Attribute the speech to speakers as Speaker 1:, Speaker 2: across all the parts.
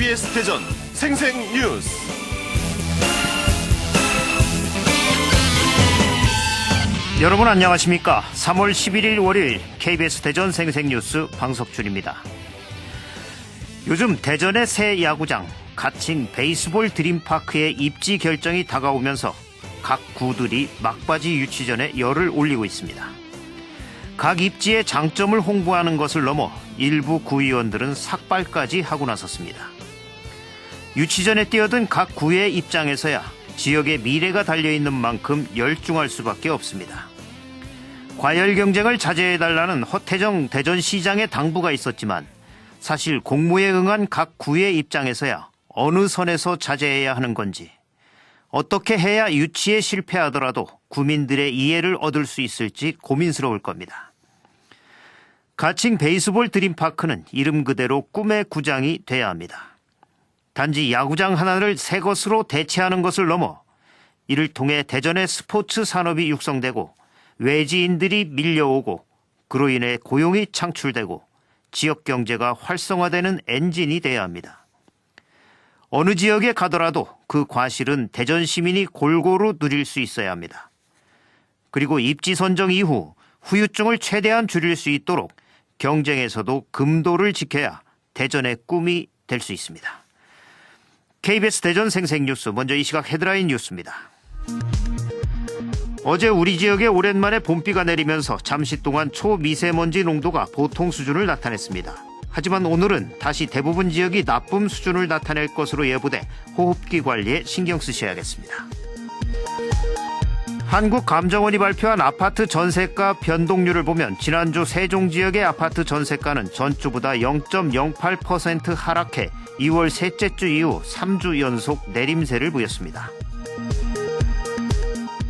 Speaker 1: KBS 대전 생생 뉴스.
Speaker 2: 여러분 안녕하십니까? 3월 11일 월요일 KBS 대전 생생 뉴스 방석준입니다. 요즘 대전의 새 야구장 가칭 베이스볼 드림파크의 입지 결정이 다가오면서 각 구들이 막바지 유치 전에 열을 올리고 있습니다. 각 입지의 장점을 홍보하는 것을 넘어 일부 구의원들은 삭발까지 하고 나섰습니다. 유치 전에 뛰어든 각 구의 입장에서야 지역의 미래가 달려있는 만큼 열중할 수밖에 없습니다. 과열 경쟁을 자제해달라는 허태정 대전시장의 당부가 있었지만 사실 공모에 응한 각 구의 입장에서야 어느 선에서 자제해야 하는 건지, 어떻게 해야 유치에 실패하더라도 구민들의 이해를 얻을 수 있을지 고민스러울 겁니다. 가칭 베이스볼 드림파크는 이름 그대로 꿈의 구장이 돼야 합니다. 단지 야구장 하나를 새 것으로 대체하는 것을 넘어 이를 통해 대전의 스포츠 산업이 육성되고 외지인들이 밀려오고 그로 인해 고용이 창출되고 지역 경제가 활성화되는 엔진이 돼야 합니다. 어느 지역에 가더라도 그 과실은 대전 시민이 골고루 누릴 수 있어야 합니다. 그리고 입지 선정 이후 후유증을 최대한 줄일 수 있도록 경쟁에서도 금도를 지켜야 대전의 꿈이 될 수 있습니다. KBS 대전 생생뉴스, 먼저 이 시각 헤드라인 뉴스입니다. 어제 우리 지역에 오랜만에 봄비가 내리면서 잠시 동안 초미세먼지 농도가 보통 수준을 나타냈습니다. 하지만 오늘은 다시 대부분 지역이 나쁨 수준을 나타낼 것으로 예보돼 호흡기 관리에 신경 쓰셔야겠습니다. 한국감정원이 발표한 아파트 전세가 변동률을 보면 지난주 세종 지역의 아파트 전세가는 전주보다 0.08% 하락해 2월 셋째 주 이후 3주 연속 내림세를 보였습니다.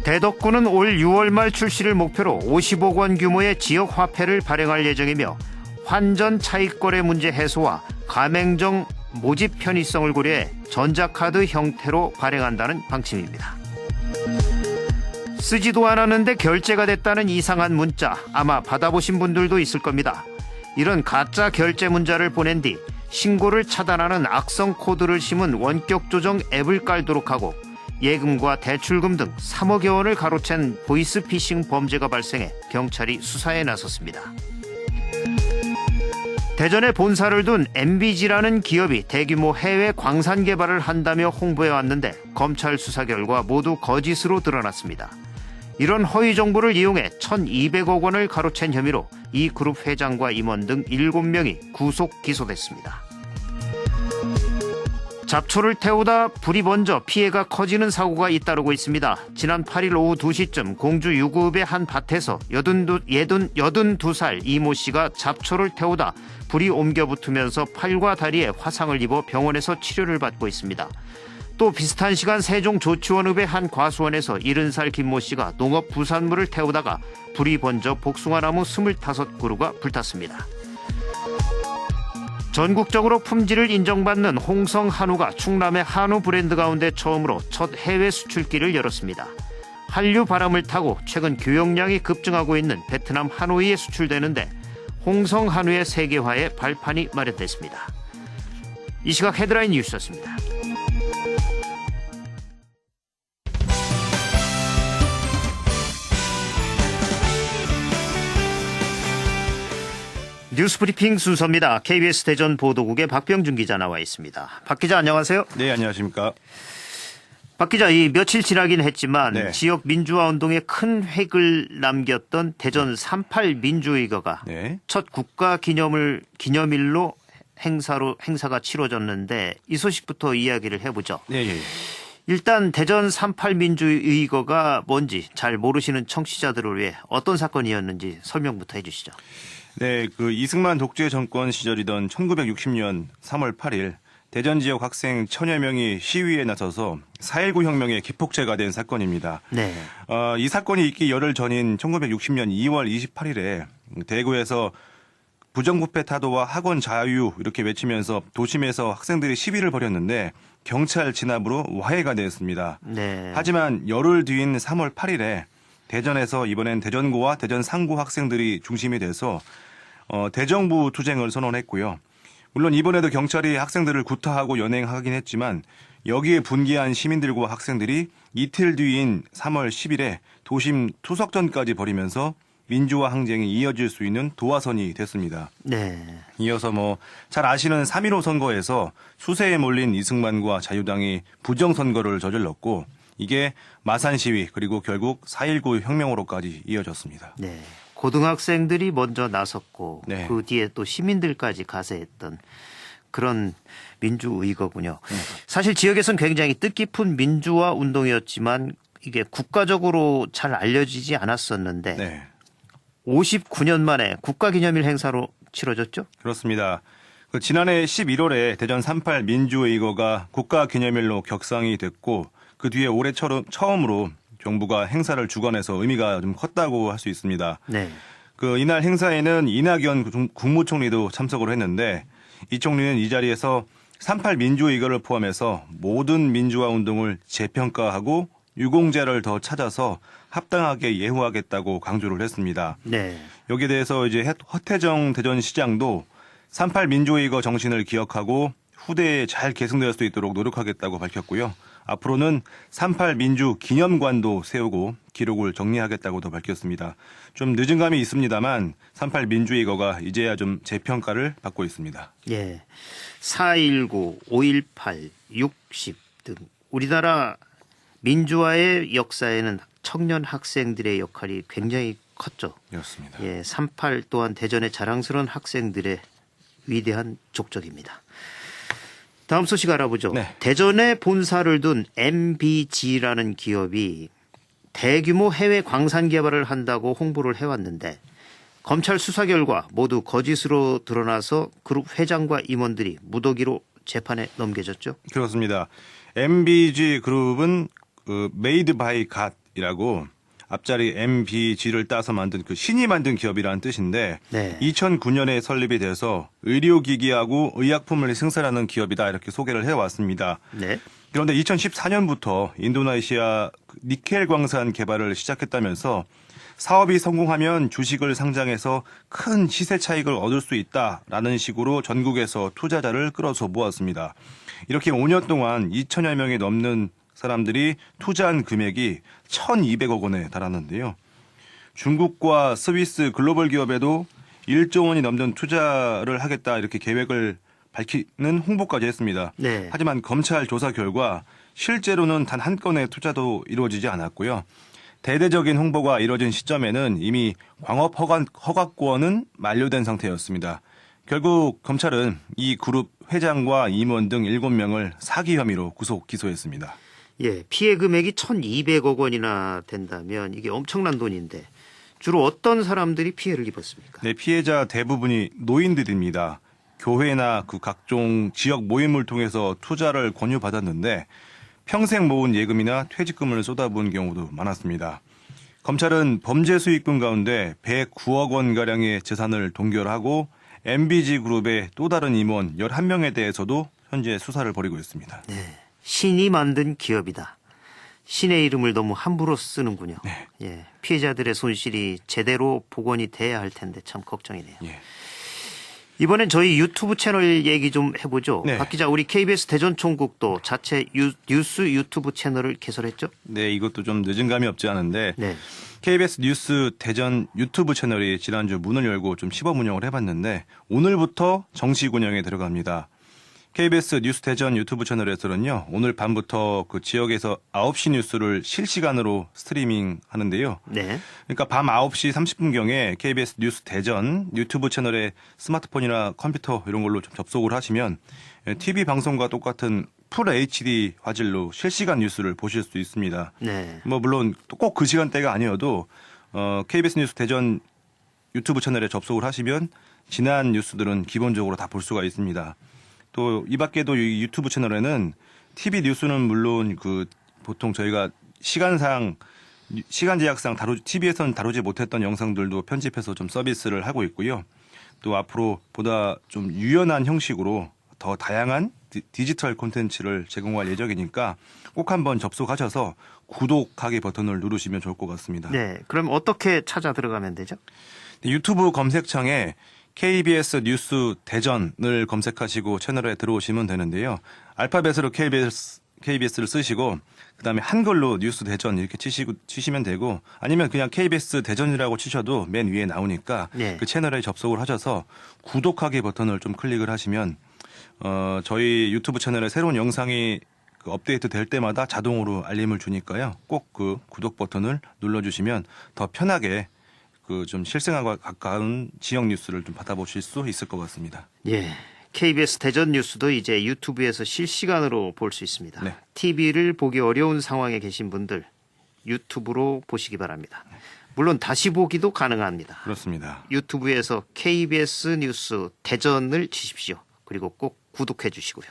Speaker 2: 대덕구는 올 6월 말 출시를 목표로 50억 원 규모의 지역 화폐를 발행할 예정이며 환전 차익거래 문제 해소와 가맹점 모집 편의성을 고려해 전자카드 형태로 발행한다는 방침입니다. 쓰지도 않았는데 결제가 됐다는 이상한 문자 아마 받아보신 분들도 있을 겁니다. 이런 가짜 결제 문자를 보낸 뒤 신고를 차단하는 악성 코드를 심은 원격 조정 앱을 깔도록 하고 예금과 대출금 등 3억여 원을 가로챈 보이스피싱 범죄가 발생해 경찰이 수사에 나섰습니다. 대전에 본사를 둔 MBG라는 기업이 대규모 해외 광산 개발을 한다며 홍보해왔는데 검찰 수사 결과 모두 거짓으로 드러났습니다. 이런 허위 정보를 이용해 1,200억 원을 가로챈 혐의로 이 그룹 회장과 임원 등 7명이 구속 기소됐습니다. 잡초를 태우다 불이 번져 피해가 커지는 사고가 잇따르고 있습니다. 지난 8일 오후 2시쯤 공주 유구읍의 한 밭에서 82살 이모 씨가 잡초를 태우다 불이 옮겨 붙으면서 팔과 다리에 화상을 입어 병원에서 치료를 받고 있습니다. 또 비슷한 시간 세종 조치원읍의 한 과수원에서 70살 김모 씨가 농업 부산물을 태우다가 불이 번져 복숭아나무 25그루가 불탔습니다. 전국적으로 품질을 인정받는 홍성 한우가 충남의 한우 브랜드 가운데 처음으로 첫 해외 수출기를 열었습니다. 한류 바람을 타고 최근 교역량이 급증하고 있는 베트남 하노이에 수출되는데 홍성 한우의 세계화에 발판이 마련됐습니다. 이 시각 헤드라인 뉴스였습니다. 뉴스브리핑 순서입니다. KBS 대전 보도국의 박병준 기자 나와 있습니다. 박 기자 안녕하세요.
Speaker 3: 네, 안녕하십니까.
Speaker 2: 박 기자, 이 며칠 지나긴 했지만
Speaker 3: 네.
Speaker 2: 지역 민주화 운동에 큰 획을 남겼던 대전 3.8 민주의거가
Speaker 3: 네.
Speaker 2: 첫 국가 기념일로 행사가 치러졌는데 이 소식부터 이야기를 해보죠.
Speaker 3: 네.
Speaker 2: 일단 대전 3.8 민주의거가 뭔지 잘 모르시는 청취자들을 위해 어떤 사건이었는지 설명부터 해주시죠.
Speaker 3: 네, 이승만 독재 정권 시절이던 1960년 3월 8일 대전 지역 학생 1000여 명이 시위에 나서서 4.19 혁명의 기폭제가 된 사건입니다.
Speaker 2: 네.
Speaker 3: 이 사건이 있기 열흘 전인 1960년 2월 28일에 대구에서 부정부패 타도와 학원 자유 이렇게 외치면서 도심에서 학생들이 시위를 벌였는데 경찰 진압으로 와해가 되었습니다.
Speaker 2: 네.
Speaker 3: 하지만 열흘 뒤인 3월 8일에 대전에서 이번엔 대전고와 대전 상고 학생들이 중심이 돼서 대정부 투쟁을 선언했고요. 물론 이번에도 경찰이 학생들을 구타하고 연행하긴 했지만 여기에 분개한 시민들과 학생들이 이틀 뒤인 3월 10일에 도심 투석전까지 벌이면서 민주화 항쟁이 이어질 수 있는 도화선이 됐습니다.
Speaker 2: 네.
Speaker 3: 이어서 잘 아시는 3.15 선거에서 수세에 몰린 이승만과 자유당이 부정선거를 저질렀고 이게 마산 시위 그리고 결국 4.19 혁명으로까지 이어졌습니다.
Speaker 2: 네. 고등학생들이 먼저 나섰고
Speaker 3: 네.
Speaker 2: 그 뒤에 또 시민들까지 가세했던 그런 민주의거군요. 사실 지역에서는 굉장히 뜻깊은 민주화 운동이었지만 이게 국가적으로 잘 알려지지 않았었는데
Speaker 3: 네.
Speaker 2: 59년 만에 국가기념일 행사로 치러졌죠?
Speaker 3: 그렇습니다. 지난해 11월에 대전 3.8 민주의거가 국가기념일로 격상이 됐고 그 뒤에 올해 처음으로 정부가 행사를 주관해서 의미가 좀 컸다고 할 수 있습니다.
Speaker 2: 네.
Speaker 3: 이날 행사에는 이낙연 국무총리도 참석을 했는데 이 총리는 이 자리에서 3.8 민주의거를 포함해서 모든 민주화 운동을 재평가하고 유공자를 더 찾아서 합당하게 예우하겠다고 강조를 했습니다.
Speaker 2: 네.
Speaker 3: 여기에 대해서 이제 허태정 대전시장도 3.8 민주의거 정신을 기억하고 후대에 잘 계승될 수 있도록 노력하겠다고 밝혔고요. 앞으로는 3.8 민주 기념관도 세우고 기록을 정리하겠다고도 밝혔습니다. 좀 늦은 감이 있습니다만 3.8 민주의거가 이제야 좀 재평가를 받고 있습니다.
Speaker 2: 예. 4.19, 5.18, 60 등 우리나라 민주화의 역사에는 청년 학생들의 역할이 굉장히 컸죠.
Speaker 3: 그렇습니다.
Speaker 2: 예, 3.8 또한 대전의 자랑스러운 학생들의 위대한 족적입니다. 다음 소식 알아보죠.
Speaker 3: 네.
Speaker 2: 대전에 본사를 둔 MBG라는 기업이 대규모 해외 광산 개발을 한다고 홍보를 해왔는데 검찰 수사 결과 모두 거짓으로 드러나서 그룹 회장과 임원들이 무더기로 재판에 넘겨졌죠.
Speaker 3: 그렇습니다. MBG 그룹은 메이드 바이 갓이라고 앞자리 MBG를 따서 만든 신이 만든 기업이라는 뜻인데
Speaker 2: 네.
Speaker 3: 2009년에 설립이 돼서 의료기기하고 의약품을 생산하는 기업이다 이렇게 소개를 해왔습니다.
Speaker 2: 네.
Speaker 3: 그런데 2014년부터 인도네시아 니켈 광산 개발을 시작했다면서 사업이 성공하면 주식을 상장해서 큰 시세 차익을 얻을 수 있다라는 식으로 전국에서 투자자를 끌어서 모았습니다. 이렇게 5년 동안 2천여 명이 넘는 사람들이 투자한 금액이 1,200억 원에 달하는데요. 중국과 스위스 글로벌 기업에도 1조 원이 넘는 투자를 하겠다 이렇게 계획을 밝히는 홍보까지 했습니다.
Speaker 2: 네.
Speaker 3: 하지만 검찰 조사 결과 실제로는 단 한 건의 투자도 이루어지지 않았고요. 대대적인 홍보가 이뤄진 시점에는 이미 광업 허가권은 만료된 상태였습니다. 결국 검찰은 이 그룹 회장과 임원 등 7명을 사기 혐의로 구속 기소했습니다.
Speaker 2: 예, 피해 금액이 1,200억 원이나 된다면 이게 엄청난 돈인데 주로 어떤 사람들이 피해를 입었습니까?
Speaker 3: 네, 피해자 대부분이 노인들입니다. 교회나 각종 지역 모임을 통해서 투자를 권유받았는데 평생 모은 예금이나 퇴직금을 쏟아부은 경우도 많았습니다. 검찰은 범죄 수익금 가운데 109억 원가량의 재산을 동결하고 MBG 그룹의 또 다른 임원 11명에 대해서도 현재 수사를 벌이고 있습니다.
Speaker 2: 네. 신이 만든 기업이다. 신의 이름을 너무 함부로 쓰는군요.
Speaker 3: 네.
Speaker 2: 예, 피해자들의 손실이 제대로 복원이 돼야 할 텐데 참 걱정이네요.
Speaker 3: 예.
Speaker 2: 이번엔 저희 유튜브 채널 얘기 좀 해보죠.
Speaker 3: 네.
Speaker 2: 박 기자, 우리 KBS 대전총국도 자체 뉴스 유튜브 채널을 개설했죠?
Speaker 3: 네, 이것도 좀 늦은 감이 없지 않은데
Speaker 2: 네.
Speaker 3: KBS 뉴스 대전 유튜브 채널이 지난주 문을 열고 좀 시범 운영을 해봤는데 오늘부터 정식 운영에 들어갑니다. KBS 뉴스 대전 유튜브 채널에서는요, 오늘 밤부터 그 지역에서 9시 뉴스를 실시간으로 스트리밍 하는데요.
Speaker 2: 네.
Speaker 3: 그러니까 밤 9시 30분경에 KBS 뉴스 대전 유튜브 채널에 스마트폰이나 컴퓨터 이런 걸로 좀 접속을 하시면 TV 방송과 똑같은 풀 HD 화질로 실시간 뉴스를 보실 수 있습니다.
Speaker 2: 네.
Speaker 3: 물론 꼭 그 시간대가 아니어도 KBS 뉴스 대전 유튜브 채널에 접속을 하시면 지난 뉴스들은 기본적으로 다 볼 수가 있습니다. 또 이 밖에도 이 유튜브 채널에는 TV 뉴스는 물론 보통 저희가 시간 제약상 TV에서는 다루지 못했던 영상들도 편집해서 좀 서비스를 하고 있고요. 또 앞으로 보다 좀 유연한 형식으로 더 다양한 디지털 콘텐츠를 제공할 예정이니까 꼭 한번 접속하셔서 구독하기 버튼을 누르시면 좋을 것 같습니다.
Speaker 2: 네. 그럼 어떻게 찾아 들어가면 되죠?
Speaker 3: 유튜브 검색창에 KBS 뉴스 대전을 검색하시고 채널에 들어오시면 되는데요. 알파벳으로 KBS를 쓰시고 그다음에 한글로 뉴스 대전 이렇게 치시면 되고 아니면 그냥 KBS 대전이라고 치셔도 맨 위에 나오니까
Speaker 2: 네.
Speaker 3: 그 채널에 접속을 하셔서 구독하기 버튼을 좀 클릭을 하시면 저희 유튜브 채널에 새로운 영상이 업데이트 될 때마다 자동으로 알림을 주니까요. 꼭 그 구독 버튼을 눌러주시면 더 편하게 그 좀 실생활과 가까운 지역 뉴스를 좀 받아보실 수 있을 것 같습니다.
Speaker 2: 예. KBS 대전 뉴스도 이제 유튜브에서 실시간으로 볼 수 있습니다.
Speaker 3: 네.
Speaker 2: TV를 보기 어려운 상황에 계신 분들 유튜브로 보시기 바랍니다. 물론 다시 보기도 가능합니다.
Speaker 3: 그렇습니다.
Speaker 2: 유튜브에서 KBS 뉴스 대전을 치십시오. 그리고 꼭 구독해 주시고요.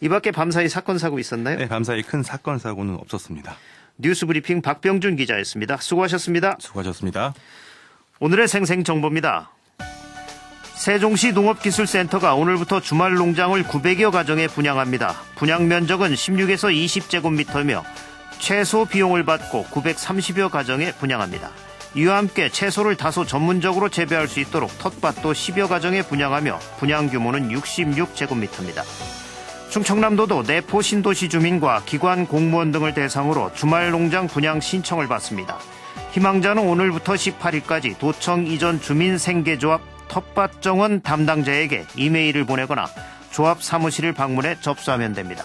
Speaker 2: 이 밖에 밤사이 사건 사고 있었나요?
Speaker 3: 네, 밤사이 큰 사건 사고는 없었습니다.
Speaker 2: 뉴스브리핑 박병준 기자였습니다. 수고하셨습니다.
Speaker 3: 수고하셨습니다.
Speaker 2: 오늘의 생생정보입니다. 세종시 농업기술센터가 오늘부터 주말 농장을 900여 가정에 분양합니다. 분양 면적은 16에서 20제곱미터며 채소 비용을 받고 930여 가정에 분양합니다. 이와 함께 채소를 다소 전문적으로 재배할 수 있도록 텃밭도 10여 가정에 분양하며 분양 규모는 66제곱미터입니다. 충청남도도 내포 신도시 주민과 기관 공무원 등을 대상으로 주말 농장 분양 신청을 받습니다. 희망자는 오늘부터 18일까지 도청 이전 주민생계조합 텃밭 정원 담당자에게 이메일을 보내거나 조합 사무실을 방문해 접수하면 됩니다.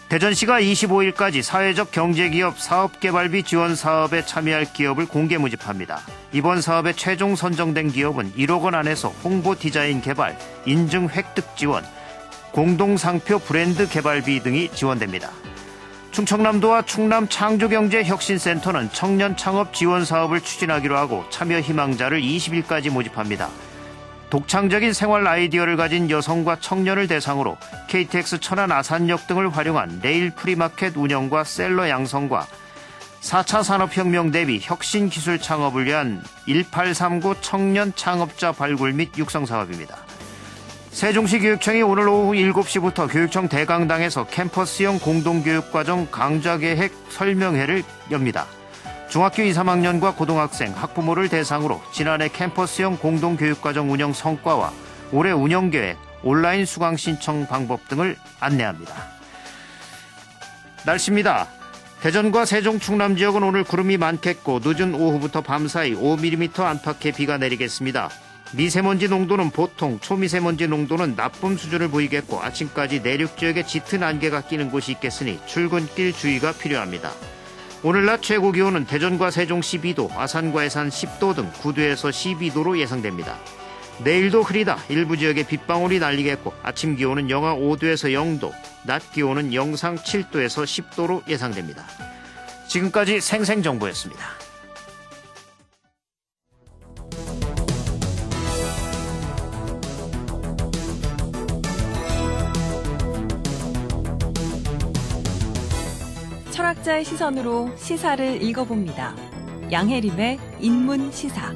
Speaker 2: 대전시가 25일까지 사회적 경제기업 사업개발비 지원 사업에 참여할 기업을 공개 모집합니다. 이번 사업에 최종 선정된 기업은 1억 원 안에서 홍보 디자인 개발, 인증 획득 지원, 공동상표 브랜드 개발비 등이 지원됩니다. 충청남도와 충남 창조경제혁신센터는 청년 창업 지원 사업을 추진하기로 하고 참여 희망자를 20일까지 모집합니다. 독창적인 생활 아이디어를 가진 여성과 청년을 대상으로 KTX 천안 아산역 등을 활용한 레일 프리마켓 운영과 셀러 양성과 4차 산업혁명 대비 혁신 기술 창업을 위한 1839 청년 창업자 발굴 및 육성 사업입니다. 세종시 교육청이 오늘 오후 7시부터 교육청 대강당에서 캠퍼스형 공동교육과정 강좌계획 설명회를 엽니다. 중학교 2, 3학년과 고등학생, 학부모를 대상으로 지난해 캠퍼스형 공동교육과정 운영 성과와 올해 운영계획, 온라인 수강 신청 방법 등을 안내합니다. 날씨입니다. 대전과 세종, 충남 지역은 오늘 구름이 많겠고 늦은 오후부터 밤사이 5mm 안팎의 비가 내리겠습니다. 미세먼지 농도는 보통, 초미세먼지 농도는 나쁨 수준을 보이겠고 아침까지 내륙 지역에 짙은 안개가 끼는 곳이 있겠으니 출근길 주의가 필요합니다. 오늘 낮 최고 기온은 대전과 세종 12도, 아산과 해산 10도 등 9도에서 12도로 예상됩니다. 내일도 흐리다 일부 지역에 빗방울이 날리겠고 아침 기온은 영하 5도에서 0도, 낮 기온은 영상 7도에서 10도로 예상됩니다. 지금까지 생생정보였습니다.
Speaker 4: 철학자의 시선으로 시사를 읽어봅니다. 양혜림의 인문시사.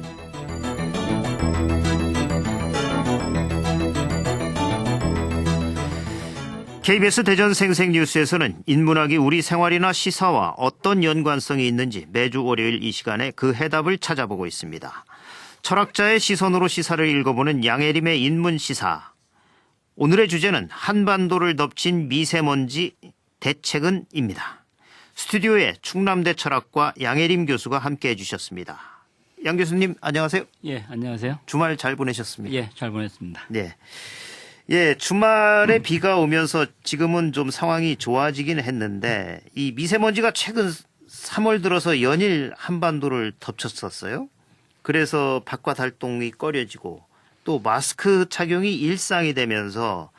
Speaker 2: KBS 대전 생생뉴스에서는 인문학이 우리 생활이나 시사와 어떤 연관성이 있는지 매주 월요일 이 시간에 그 해답을 찾아보고 있습니다. 철학자의 시선으로 시사를 읽어보는 양혜림의 인문시사. 오늘의 주제는 한반도를 덮친 미세먼지 대책은입니다. 스튜디오에 충남대 철학과 양혜림 교수가 함께해 주셨습니다. 양 교수님 안녕하세요.
Speaker 5: 예, 안녕하세요.
Speaker 2: 주말 잘 보내셨습니까?
Speaker 5: 예, 잘 보냈습니다.
Speaker 2: 네. 예, 주말에 비가 오면서 지금은 좀 상황이 좋아지긴 했는데 이 미세먼지가 최근 3월 들어서 연일 한반도를 덮쳤었어요. 그래서 바깥 활동이 꺼려지고 또 마스크 착용이 일상이 되면서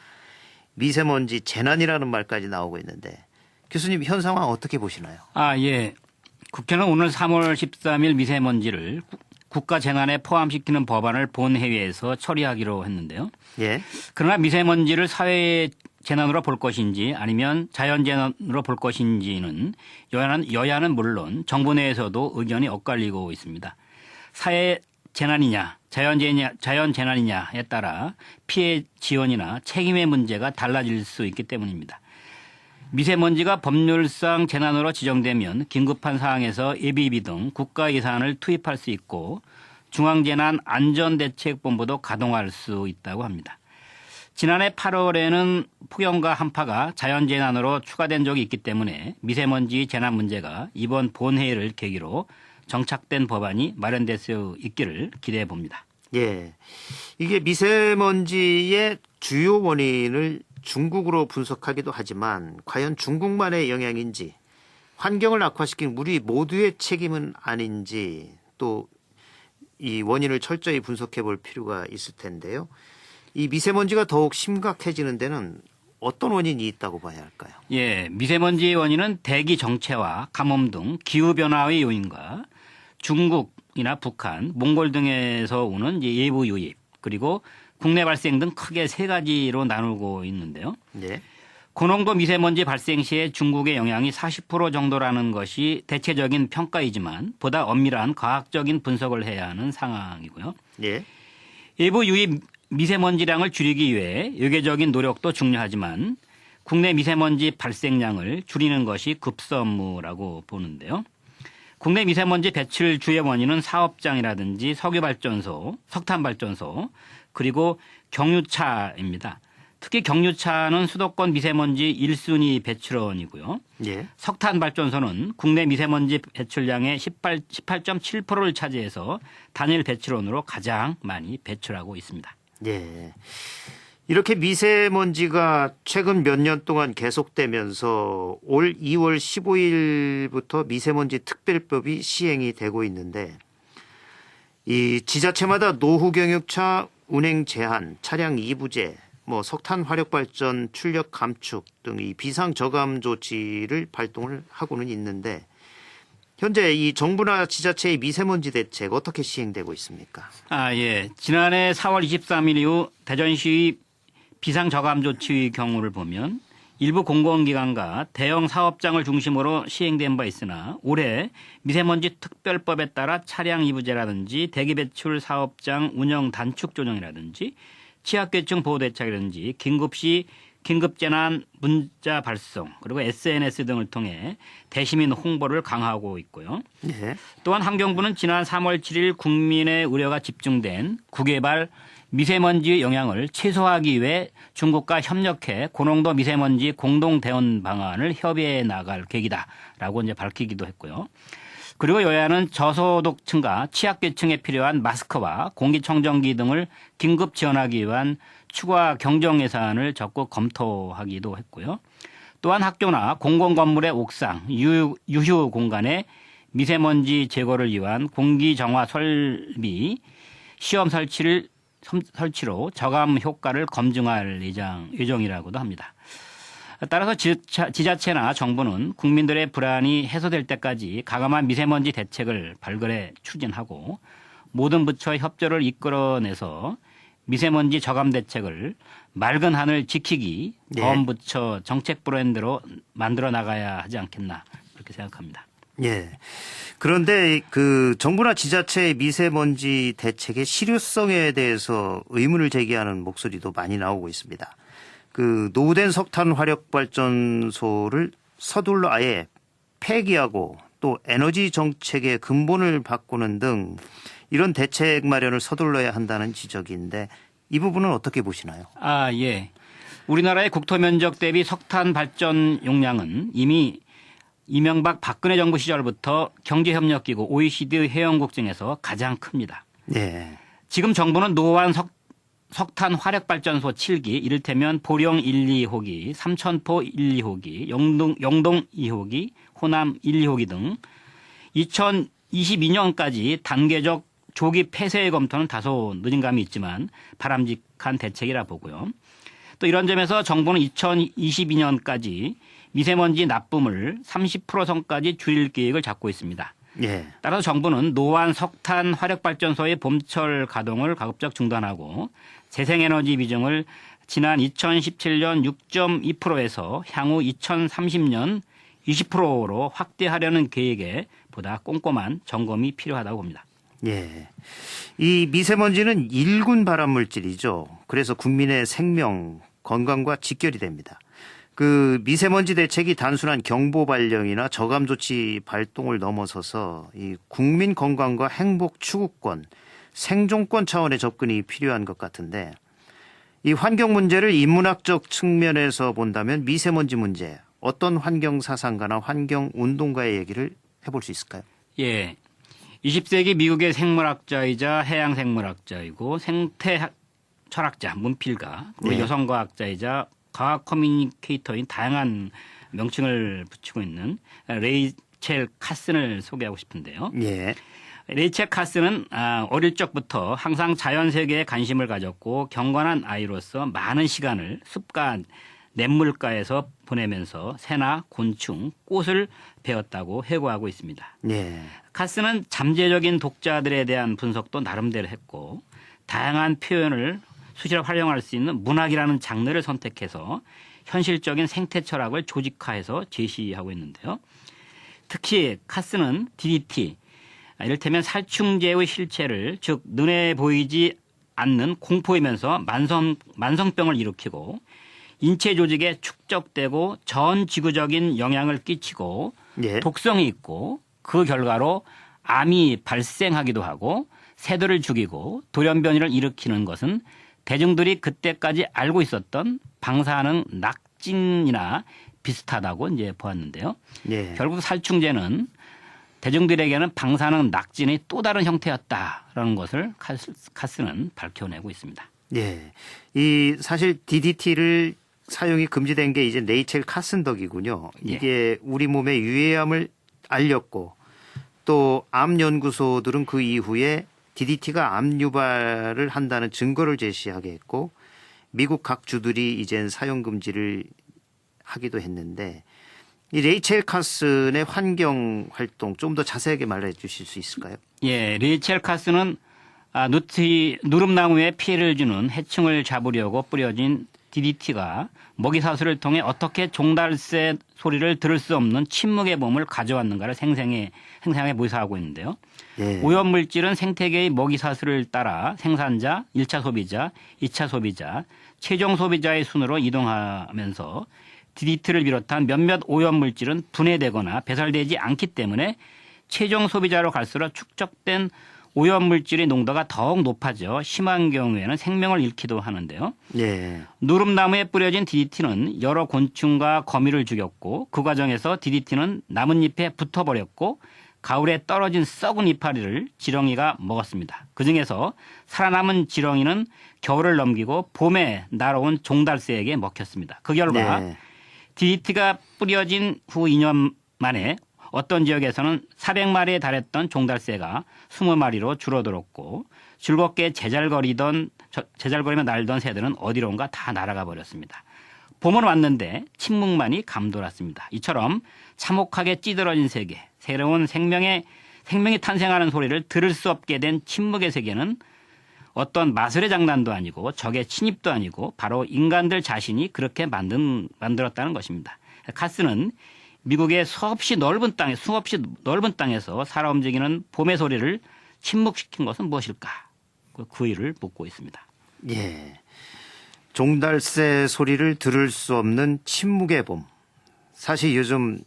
Speaker 2: 미세먼지 재난이라는 말까지 나오고 있는데 교수님 현 상황 어떻게 보시나요?
Speaker 5: 예. 국회는 오늘 3월 13일 미세먼지를 국가 재난에 포함시키는 법안을 본회의에서 처리하기로 했는데요.
Speaker 2: 예.
Speaker 5: 그러나 미세먼지를 사회 재난으로 볼 것인지 아니면 자연 재난으로 볼 것인지는 여야는 물론 정부 내에서도 의견이 엇갈리고 있습니다. 사회 재난이냐 자연 재난이냐에 따라 피해 지원이나 책임의 문제가 달라질 수 있기 때문입니다. 미세먼지가 법률상 재난으로 지정되면 긴급한 상황에서 예비비 등 국가 예산을 투입할 수 있고 중앙재난안전대책본부도 가동할 수 있다고 합니다. 지난해 8월에는 폭염과 한파가 자연재난으로 추가된 적이 있기 때문에 미세먼지 재난 문제가 이번 본회의를 계기로 정착된 법안이 마련될 수 있기를 기대해 봅니다.
Speaker 2: 예. 이게 미세먼지의 주요 원인을 중국으로 분석하기도 하지만 과연 중국만의 영향인지 환경을 악화시킨 우리 모두의 책임은 아닌지 또 이 원인을 철저히 분석해 볼 필요가 있을 텐데요. 이 미세먼지가 더욱 심각해지는 데는 어떤 원인이 있다고 봐야 할까요?
Speaker 5: 예, 미세먼지의 원인은 대기 정체와 가뭄 등 기후변화의 요인과 중국이나 북한, 몽골 등에서 오는 이제 예부 유입 그리고 국내 발생 등 크게 세 가지로 나누고 있는데요.
Speaker 2: 네.
Speaker 5: 고농도 미세먼지 발생 시에 중국의 영향이 40% 정도라는 것이 대체적인 평가이지만 보다 엄밀한 과학적인 분석을 해야 하는 상황이고요.
Speaker 2: 예.
Speaker 5: 예부 유입 미세먼지량을 줄이기 위해 유계적인 노력도 중요하지만 국내 미세먼지 발생량을 줄이는 것이 급선무라고 보는데요. 국내 미세먼지 배출 주요 원인은 사업장이라든지 석유발전소, 석탄발전소 그리고 경유차입니다. 특히 경유차는 수도권 미세먼지 1순위 배출원이고요.
Speaker 2: 예.
Speaker 5: 석탄발전소는 국내 미세먼지 배출량의 18.7%를 차지해서 단일 배출원으로 가장 많이 배출하고 있습니다.
Speaker 2: 예. 이렇게 미세먼지가 최근 몇 년 동안 계속되면서 올 2월 15일부터 미세먼지 특별법이 시행이 되고 있는데 이 지자체마다 노후 경유차 운행 제한, 차량 이부제, 석탄 화력 발전 출력 감축 등 이 비상 저감 조치를 발동을 하고는 있는데 현재 이 정부나 지자체의 미세먼지 대책 어떻게 시행되고 있습니까?
Speaker 5: 예. 지난해 4월 23일 이후 대전시 비상저감조치의 경우를 보면 일부 공공기관과 대형 사업장을 중심으로 시행된 바 있으나 올해 미세먼지 특별법에 따라 차량 이부제라든지 대기배출 사업장 운영 단축 조정이라든지 취약계층 보호대책이라든지 긴급시 긴급재난 문자 발송 그리고 SNS 등을 통해 대시민 홍보를 강화하고 있고요.
Speaker 2: 네.
Speaker 5: 또한 환경부는 지난 3월 7일 국민의 우려가 집중된 국외발 미세먼지 영향을 최소화하기 위해 중국과 협력해 고농도 미세먼지 공동 대응 방안을 협의해 나갈 계기다라고 이제 밝히기도 했고요. 그리고 여야는 저소득층과 취약계층에 필요한 마스크와 공기청정기 등을 긴급 지원하기 위한 추가 경정 예산을 적극 검토하기도 했고요. 또한 학교나 공공건물의 옥상, 유휴 공간에 미세먼지 제거를 위한 공기정화 설비 시험 설치로 저감 효과를 검증할 예정이라고도 합니다. 따라서 지자체나 정부는 국민들의 불안이 해소될 때까지 가감한 미세먼지 대책을 발굴해 추진하고 모든 부처의 협조를 이끌어내서 미세먼지 저감 대책을 맑은 하늘 지키기 범부처 정책 브랜드로 만들어 나가야 하지 않겠나 그렇게 생각합니다.
Speaker 2: 예. 그런데 그 정부나 지자체의 미세먼지 대책의 실효성에 대해서 의문을 제기하는 목소리도 많이 나오고 있습니다. 그 노후된 석탄 화력 발전소를 서둘러 아예 폐기하고 또 에너지 정책의 근본을 바꾸는 등 이런 대책 마련을 서둘러야 한다는 지적인데 이 부분은 어떻게 보시나요?
Speaker 5: 예. 우리나라의 국토 면적 대비 석탄 발전 용량은 이미 이명박 박근혜 정부 시절부터 경제협력기구 OECD 회원국 중에서 가장 큽니다.
Speaker 2: 네.
Speaker 5: 지금 정부는 노후한 석탄 화력발전소 7기, 이를테면 보령 1, 2호기, 삼천포 1, 2호기, 영동 2호기, 호남 1, 2호기 등 2022년까지 단계적 조기 폐쇄 검토는 다소 늦은 감이 있지만 바람직한 대책이라 보고요. 또 이런 점에서 정부는 2022년까지 미세먼지 나쁨을 30% 선까지 줄일 계획을 잡고 있습니다.
Speaker 2: 예. 따라서
Speaker 5: 정부는 노후한 석탄 화력발전소의 봄철 가동을 가급적 중단하고 재생에너지 비중을 지난 2017년 6.2%에서 향후 2030년 20%로 확대하려는 계획에 보다 꼼꼼한 점검이 필요하다고 봅니다.
Speaker 2: 예. 이 미세먼지는 1군 발암물질이죠. 그래서 국민의 생명, 건강과 직결이 됩니다. 그 미세먼지 대책이 단순한 경보 발령이나 저감 조치 발동을 넘어서서 이 국민 건강과 행복 추구권 생존권 차원의 접근이 필요한 것 같은데 이 환경 문제를 인문학적 측면에서 본다면 미세먼지 문제 어떤 환경 사상가나 환경 운동가의 얘기를 해볼 수 있을까요?
Speaker 5: 예. 20세기 미국의 생물학자이자 해양 생물학자이고 생태 철학자, 문필가, 그리고
Speaker 2: 네.
Speaker 5: 여성과학자이자 과학 커뮤니케이터인 다양한 명칭을 붙이고 있는 레이첼 카슨을 소개하고 싶은데요.
Speaker 2: 예.
Speaker 5: 레이첼 카슨은 어릴 적부터 항상 자연 세계에 관심을 가졌고 경건한 아이로서 많은 시간을 숲과 냇물가에서 보내면서 새나 곤충, 꽃을 배웠다고 회고하고 있습니다.
Speaker 2: 예.
Speaker 5: 카슨은 잠재적인 독자들에 대한 분석도 나름대로 했고 다양한 표현을 수시로 활용할 수 있는 문학이라는 장르를 선택해서 현실적인 생태 철학을 조직화해서 제시하고 있는데요. 특히 카슨은 DDT, 이를테면 살충제의 실체를 즉 눈에 보이지 않는 공포이면서 만성병을 일으키고 인체 조직에 축적되고 전 지구적인 영향을 끼치고
Speaker 2: 예.
Speaker 5: 독성이 있고 그 결과로 암이 발생하기도 하고 새들을 죽이고 돌연변이를 일으키는 것은 대중들이 그때까지 알고 있었던 방사능 낙진이나 비슷하다고 이제 보았는데요.
Speaker 2: 예.
Speaker 5: 결국 살충제는 대중들에게는 방사능 낙진의 또 다른 형태였다라는 것을 카슨은 밝혀내고 있습니다.
Speaker 2: 예. 이 사실 DDT를 사용이 금지된 게 이제 레이첼 카슨 덕이군요.
Speaker 5: 예.
Speaker 2: 이게 우리 몸의 유해함을 알렸고 또 암 연구소들은 그 이후에 DDT가 암 유발을 한다는 증거를 제시하게 했고 미국 각 주들이 이젠 사용 금지를 하기도 했는데 이 레이첼 카슨의 환경 활동 좀 더 자세하게 말해 주실 수 있을까요?
Speaker 5: 예, 레이첼 카슨은 누름나무에 피해를 주는 해충을 잡으려고 뿌려진 DDT가 먹이사슬을 통해 어떻게 종달새 소리를 들을 수 없는 침묵의 몸을 가져왔는가를 생생하게 묘사하고 있는데요.
Speaker 2: 예.
Speaker 5: 오염물질은 생태계의 먹이사슬을 따라 생산자, 1차 소비자, 2차 소비자, 최종 소비자의 순으로 이동하면서 DDT를 비롯한 몇몇 오염물질은 분해되거나 배설되지 않기 때문에 최종 소비자로 갈수록 축적된 오염물질의 농도가 더욱 높아져 심한 경우에는 생명을 잃기도 하는데요.
Speaker 2: 예.
Speaker 5: 누름나무에 뿌려진 DDT는 여러 곤충과 거미를 죽였고 그 과정에서 DDT는 나뭇잎에 붙어버렸고 가을에 떨어진 썩은 이파리를 지렁이가 먹었습니다. 그중에서 살아남은 지렁이는 겨울을 넘기고 봄에 날아온 종달새에게 먹혔습니다. 그 결과
Speaker 2: 네.
Speaker 5: DDT가 뿌려진 후 2년 만에 어떤 지역에서는 400마리에 달했던 종달새가 20마리로 줄어들었고 즐겁게 제잘거리며 날던 새들은 어디론가 다 날아가 버렸습니다. 봄은 왔는데 침묵만이 감돌았습니다. 이처럼 참혹하게 찌들어진 세계, 새로운 생명이 탄생하는 소리를 들을 수 없게 된 침묵의 세계는 어떤 마술의 장난도 아니고 적의 침입도 아니고 바로 인간들 자신이 그렇게 만들었다는 것입니다. 카스는 미국의 수없이 넓은 땅에서 살아 움직이는 봄의 소리를 침묵시킨 것은 무엇일까? 그 이유를 묻고 있습니다.
Speaker 2: 예. 종달새 소리를 들을 수 없는 침묵의 봄. 사실 요즘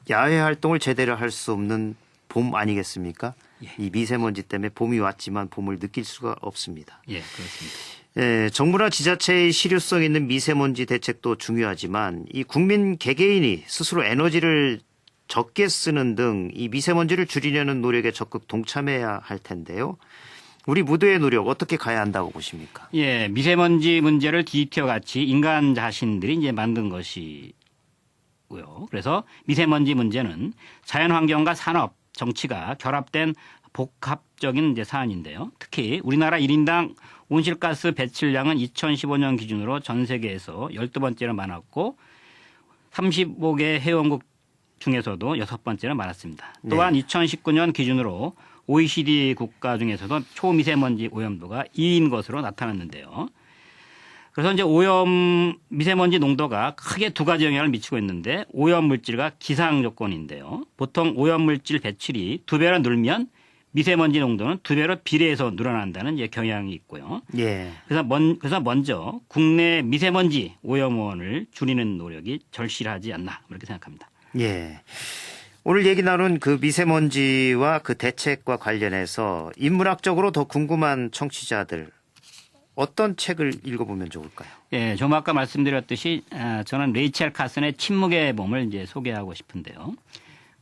Speaker 2: 야외 활동을 제대로 할 수 없는 봄 아니겠습니까?
Speaker 5: 예.
Speaker 2: 이 미세먼지 때문에 봄이 왔지만 봄을 느낄 수가 없습니다.
Speaker 5: 예, 그렇습니다.
Speaker 2: 예, 정부나 지자체의 실효성 있는 미세먼지 대책도 중요하지만 이 국민 개개인이 스스로 에너지를 적게 쓰는 등 이 미세먼지를 줄이려는 노력에 적극 동참해야 할 텐데요. 우리 모두의 노력 어떻게 가야 한다고 보십니까?
Speaker 5: 예, 미세먼지 문제를 DDT와 같이 인간 자신들이 이제 만든 것이고요. 그래서 미세먼지 문제는 자연환경과 산업, 정치가 결합된 복합적인 이제 사안인데요. 특히 우리나라 1인당 온실가스 배출량은 2015년 기준으로 전 세계에서 12번째로 많았고 35개 회원국 중에서도 6번째로 많았습니다. 또한 2019년 기준으로 OECD 국가 중에서도 초미세먼지 오염도가 2인 것으로 나타났는데요. 그래서 이제 미세먼지 농도가 크게 두 가지 영향을 미치고 있는데 오염물질과 기상 조건인데요. 보통 오염물질 배출이 2배로 늘면 미세먼지 농도는 2배로 비례해서 늘어난다는 이제 경향이 있고요.
Speaker 2: 예.
Speaker 5: 그래서 먼저 국내 미세먼지 오염원을 줄이는 노력이 절실하지 않나 그렇게 생각합니다.
Speaker 2: 예. 오늘 얘기 나눈 그 미세먼지와 그 대책과 관련해서 인문학적으로 더 궁금한 청취자들 어떤 책을 읽어보면 좋을까요?
Speaker 5: 예, 좀 아까 말씀드렸듯이 저는 레이첼 카슨의 침묵의 봄을 이제 소개하고 싶은데요.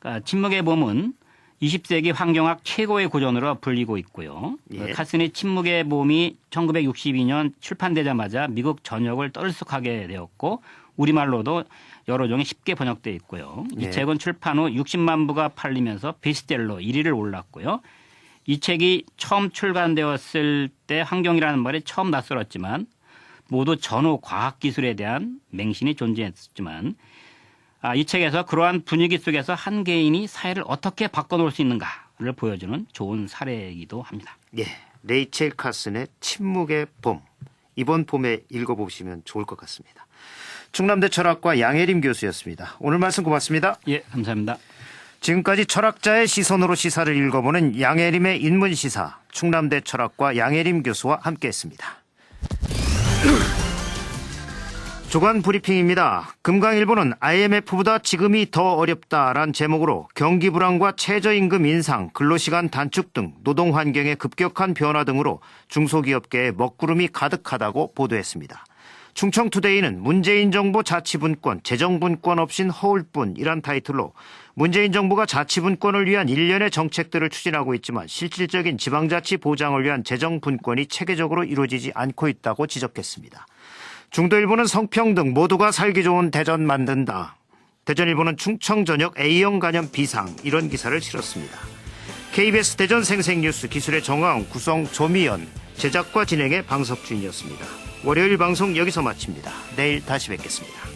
Speaker 5: 그러니까 침묵의 봄은 20세기 환경학 최고의 고전으로 불리고 있고요.
Speaker 2: 예.
Speaker 5: 카슨의 침묵의 봄이 1962년 출판되자마자 미국 전역을 떠들썩하게 되었고 우리말로도 여러 종이 쉽게 번역되어 있고요. 이
Speaker 2: 예.
Speaker 5: 책은 출판 후 60만 부가 팔리면서 베스트셀러 1위를 올랐고요. 이 책이 처음 출간되었을 때 환경이라는 말이 처음 낯설었지만 모두 전후 과학기술에 대한 맹신이 존재했지만 이 책에서 그러한 분위기 속에서 한 개인이 사회를 어떻게 바꿔놓을 수 있는가를 보여주는 좋은 사례이기도 합니다.
Speaker 2: 예, 레이첼 카슨의 침묵의 봄. 이번 봄에 읽어보시면 좋을 것 같습니다. 충남대 철학과 양혜림 교수였습니다. 오늘 말씀 고맙습니다.
Speaker 5: 예, 감사합니다.
Speaker 2: 지금까지 철학자의 시선으로 시사를 읽어보는 양혜림의 인문시사, 충남대 철학과 양혜림 교수와 함께했습니다. 조간 브리핑입니다. 금강일보는 IMF보다 지금이 더 어렵다란 제목으로 경기 불황과 최저임금 인상, 근로시간 단축 등 노동환경의 급격한 변화 등으로 중소기업계의 먹구름이 가득하다고 보도했습니다. 충청투데이는 문재인 정부 자치분권, 재정분권 없인 허울뿐이란 타이틀로 문재인 정부가 자치분권을 위한 일련의 정책들을 추진하고 있지만 실질적인 지방자치 보장을 위한 재정분권이 체계적으로 이루어지지 않고 있다고 지적했습니다. 중도일보는 성평등 모두가 살기 좋은 대전 만든다. 대전일보는 충청 전역 A형 간염 비상 이런 기사를 실었습니다. KBS 대전 생생뉴스 기술의 정황 구성 조미연 제작과 진행의 방석준이었습니다. 월요일 방송 여기서 마칩니다. 내일 다시 뵙겠습니다.